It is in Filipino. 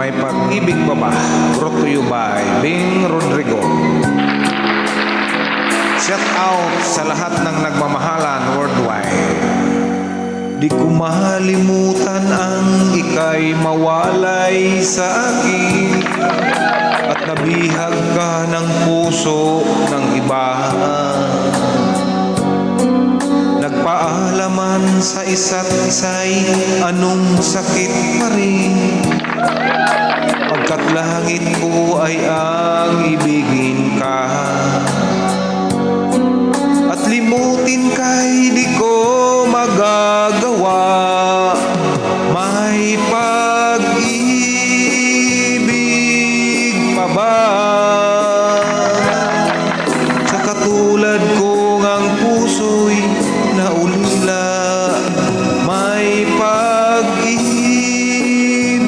May Pag-ibig pa ba? Brought to you by Bing Rodrigo. Shout out sa lahat ng nagmamahalan worldwide. Di ko mahalimutan ang ika'y mawalay sa akin, at nabihag ka ng puso ng iba. Nagpaalaman sa isa't isa'y anong sakit pa rin,